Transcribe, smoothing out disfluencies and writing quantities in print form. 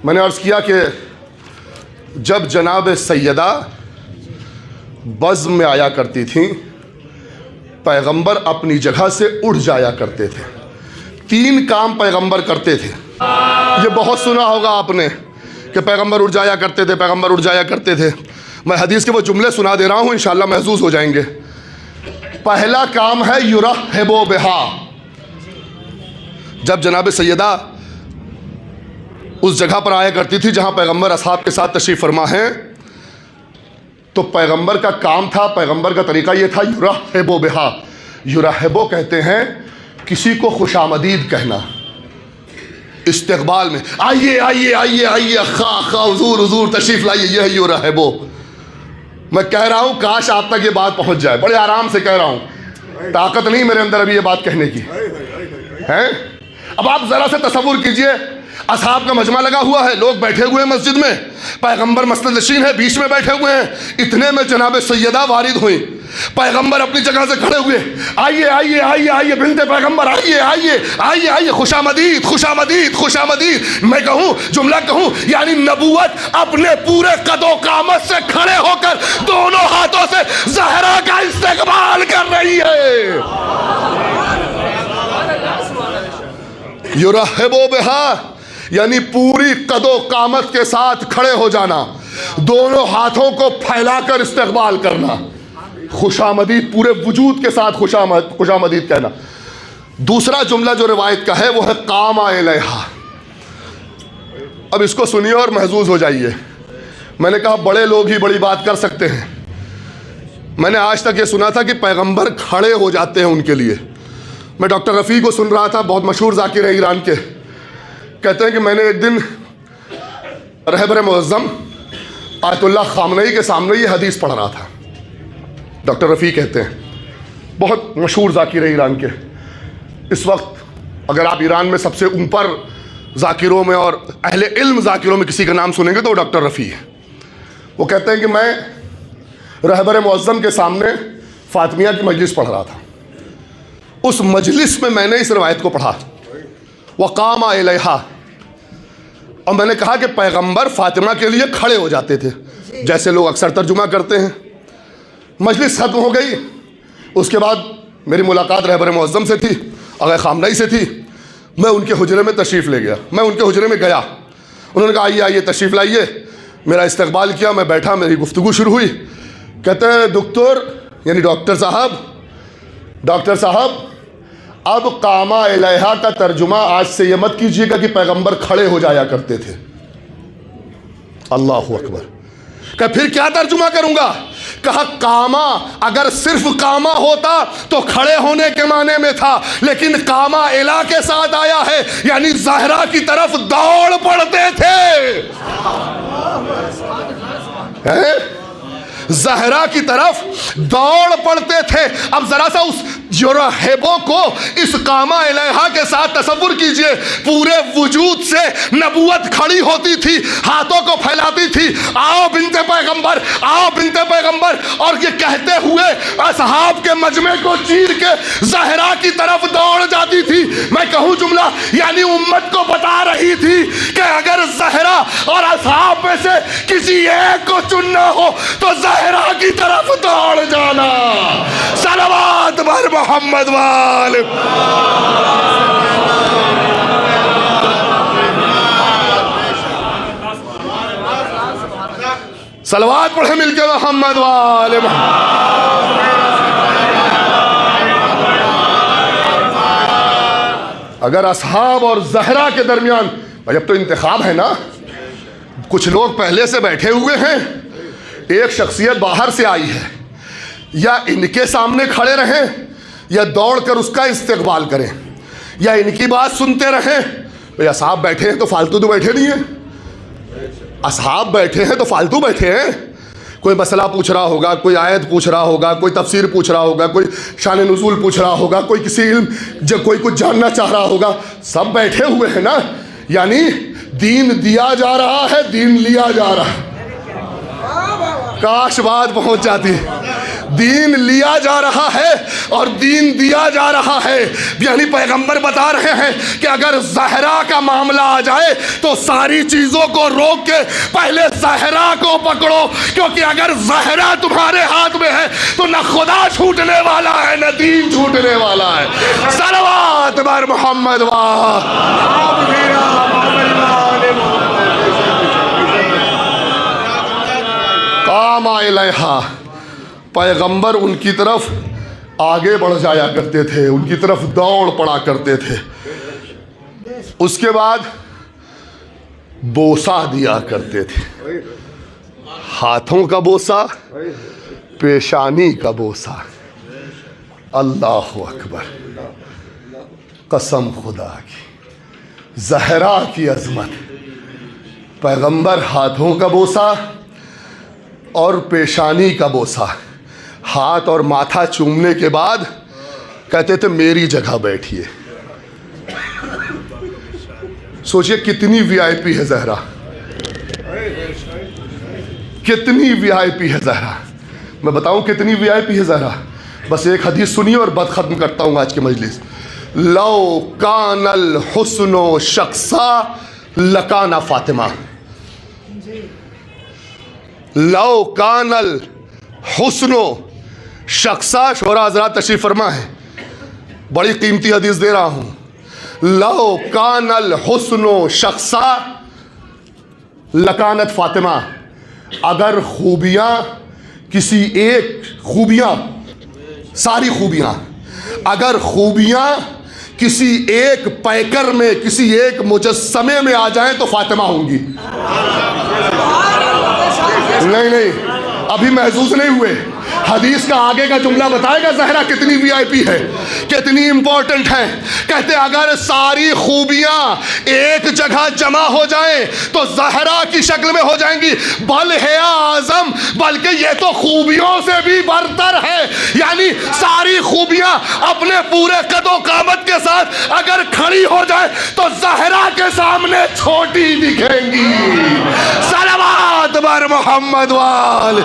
میں نے عرض کیا کہ جب جناب سیدہ بزم میں آیا کرتی تھیں پیغمبر اپنی جگہ سے اٹھ جایا کرتے تھے. 3 کام پیغمبر کرتے تھے. یہ بہت سنا ہوگا آپ نے کہ پیغمبر اٹھ جایا کرتے تھے، پیغمبر اٹھ جایا کرتے تھے. میں حدیث کے وہ جملے سنا دے رہا ہوں، انشاءاللہ محظوظ ہو جائیں گے. پہلا کام ہے یرحب بہا. جب جناب سیدہ اس جگہ پر آیا کرتی تھی جہاں پیغمبر اصحاب کے ساتھ تشریف فرما ہیں، تو پیغمبر کا کام تھا، پیغمبر کا طریقہ یہ تھا یرحب بہا. یرحبو کہتے ہیں کسی کو خوش آمدید کہنا، استقبال میں آئیے آئیے آئیے آئیے، خواہ حضور حضور تشریف لائیے، یہ ہے یرحبو. میں کہہ رہا ہوں کاش آپ تک یہ بات پہنچ جائے، بڑے آرام سے کہہ رہا ہوں، طاقت نہیں میرے اندر ابھی یہ بات کہنے کی ہے. اب آپ ذرا سے تصور کیجئے، اصحاب کا مجمع لگا ہوا ہے، لوگ بیٹھے ہوئے ہیں مسجد میں، پیغمبر مسجد نشین ہے، بیچ میں بیٹھے ہوئے ہیں. اتنے میں جناب سیدہ وارد ہوئیں، پیغمبر اپنی جگہ سے کھڑے ہوئے، آئیے آئیے آئیے آئیے بنت پیغمبر، آئیے آئیے آئیے آئیے، خوش آمدید خوش آمدید خوش آمدید. میں کہوں جملہ کہوں، یعنی نبوت اپنے پورے قد و قامت سے کھڑے ہو کر دونوں ہاتھوں سے زہرا کا استقبال کر رہی ہے. یرحب بہا یعنی پوری قد و قامت کے ساتھ کھڑے ہو جانا، دونوں ہاتھوں کو پھیلا کر استقبال کرنا، خوش آمدید پورے وجود کے ساتھ خوش آمدید کہنا. دوسرا جملہ جو روایت کا ہے وہ ہے قام الیہا. اب اس کو سنیے اور محظوظ ہو جائیے. میں نے کہا بڑے لوگ ہی بڑی بات کر سکتے ہیں. میں نے آج تک یہ سنا تھا کہ پیغمبر کھڑے ہو جاتے ہیں ان کے لیے. میں ڈاکٹر رفیع کو سن رہا تھا، بہت مشہور ذاکر ہیں ایران کے. کہتے ہیں کہ میں نے ایک دن رہبر معظم آیت اللہ خامنئی کے سامنے یہ حدیث پڑھ رہا تھا. ڈاکٹر رفیع کہتے ہیں، بہت مشہور ذاکر ہیں ایران کے. اس وقت اگر آپ ایران میں سب سے اوپر ذاکروں میں اور اہل علم ذاکروں میں کسی کا نام سنیں گے تو وہ ڈاکٹر رفیع ہے. وہ کہتے ہیں کہ میں رہبر معظم کے سامنے فاطمیہ کی مجلس پڑھ رہا تھا. اس مجلس میں نے اس روایت کو پڑھا، وقام الیہا، اور میں نے کہا کہ پیغمبر فاطمہ کے لیے کھڑے ہو جاتے تھے جیسے لوگ اکثر ترجمہ کرتے ہیں. مجلس ختم ہو گئی. اس کے بعد میری ملاقات رہبر معظم سے تھی، آقا خامنئی سے تھی. میں ان کے حجرے میں تشریف لے گیا. میں ان کے حجرے میں گیا، انہوں نے کہا آئیے آئیے تشریف لائیے. میرا استقبال کیا، میں بیٹھا، میری گفتگو شروع ہوئی. کہتے ہیں دکتور یعنی ڈاکٹر صاحب اب قام الیہا کا ترجمہ آج سے یہ مت کیجیے گا کہ پیغمبر کھڑے ہو جایا کرتے تھے. اللہ اکبر. کہ پھر کیا ترجمہ کروں گا؟ کہا قاما اگر صرف قاما ہوتا تو کھڑے ہونے کے معنی میں تھا، لیکن قاما الا کے ساتھ آیا ہے، یعنی زہرا کی طرف دوڑ پڑتے تھے. زہرا کی طرف دوڑ پڑتے تھے. اب ذرا سا اس یرحبو کو اس قامہ الیہا کے ساتھ تصور کیجئے. پورے وجود سے نبوت کھڑی ہوتی تھی، ہاتھوں کو پھیلاتی تھی، آؤ بنت پیغمبر آؤ بنت پیغمبر، اور یہ کہتے ہوئے اصحاب کے مجمع کو چیر کے زہرا کی طرف دوڑ جاتی تھی. میں کہوں جملہ یعنی امت کو بتا رہی تھی کہ اگر زہرا اور اصحاب میں سے کسی ایک کو چننا ہو تو زہرا کی طرف دوڑ جانا. صلوات بر محمد وال. صلوات پڑھے مل کے محمد وال. اگر اصحاب اور زہرا کے درمیان، بھائی اب تو انتخاب ہے نا، کچھ لوگ پہلے سے بیٹھے ہوئے ہیں، ایک شخصیت باہر سے آئی ہے، یا ان کے سامنے کھڑے رہیں یا دوڑ کر اس کا استقبال کریں، یا ان کی بات سنتے رہیں. بھئی اصحاب بیٹھے ہیں تو فالتو تو بیٹھے نہیں ہیں. اصحاب بیٹھے ہیں تو فالتو بیٹھے ہیں. کوئی مسئلہ پوچھ رہا ہوگا، کوئی آیت پوچھ رہا ہوگا، کوئی تفسیر پوچھ رہا ہوگا، کوئی شان نزول پوچھ رہا ہوگا، کوئی کسی علم کوئی کچھ جاننا چاہ رہا ہوگا. سب بیٹھے ہوئے ہیں نا، یعنی دین دیا جا رہا ہے، دین لیا جا رہا ہے. کاش بات پہنچ جاتی. دین لیا جا رہا ہے اور دین دیا جا رہا ہے. یعنی پیغمبر بتا رہے ہیں کہ اگر زہرا کا معاملہ آ جائے تو ساری چیزوں کو روک کے پہلے زہرا کو پکڑو, کیونکہ اگر زہرا تمہارے ہاتھ میں ہے تو نہ خدا چھوٹنے والا ہے نہ دین چھوٹنے والا ہے. صلوات بر محمد قام الیہا. پیغمبر ان کی طرف آگے بڑھ جایا کرتے تھے, ان کی طرف دوڑ پڑا کرتے تھے. اس کے بعد بوسہ دیا کرتے تھے, ہاتھوں کا بوسہ, پیشانی کا بوسہ. اللہ اکبر, قسم خدا کی, زہرا کی عظمت. پیغمبر ہاتھوں کا بوسہ اور پیشانی کا بوسہ, ہاتھ اور ماتھا چومنے کے بعد کہتے تھے میری جگہ بیٹھیے. سوچئے کتنی وی آئی پی ہے زہرا, کتنی وی آئی پی ہے زہرا. میں بتاؤں کتنی وی آئی پی ہے زہرا؟ بس ایک حدیث سنیے اور بات ختم کرتا ہوں آج کی مجلس. لو کان الحسن شخصا لکان فاطمہ. لو کان الحسن شخصا, شورا حضرات تشریف فرما ہے, بڑی قیمتی حدیث دے رہا ہوں. لو کان الحسن شخصا لکانت فاطمہ. اگر خوبیاں کسی ایک, خوبیاں ساری خوبیاں, اگر خوبیاں کسی ایک پیکر میں, کسی ایک مجسمے میں آ جائیں تو فاطمہ ہوں گی. نہیں, ابھی محظوظ نہیں ہوئے. حدیث کا آگے کا جملہ بتائے گا زہرا کتنی وی آئی پی ہے, کتنی امپورٹنٹ ہے. کہتے اگر ساری خوبیاں ایک جگہ جمع ہو جائیں تو زہرا کی شکل میں ہو جائیں گی. بل ہے اعظم, بلکہ یہ تو خوبیوں سے بھی برتر ہے. یعنی ساری خوبیاں اپنے پورے قد و قامت کے ساتھ اگر کھڑی ہو جائے تو زہرا کے سامنے چھوٹی دکھیں گی. صلوات بر محمد وآل.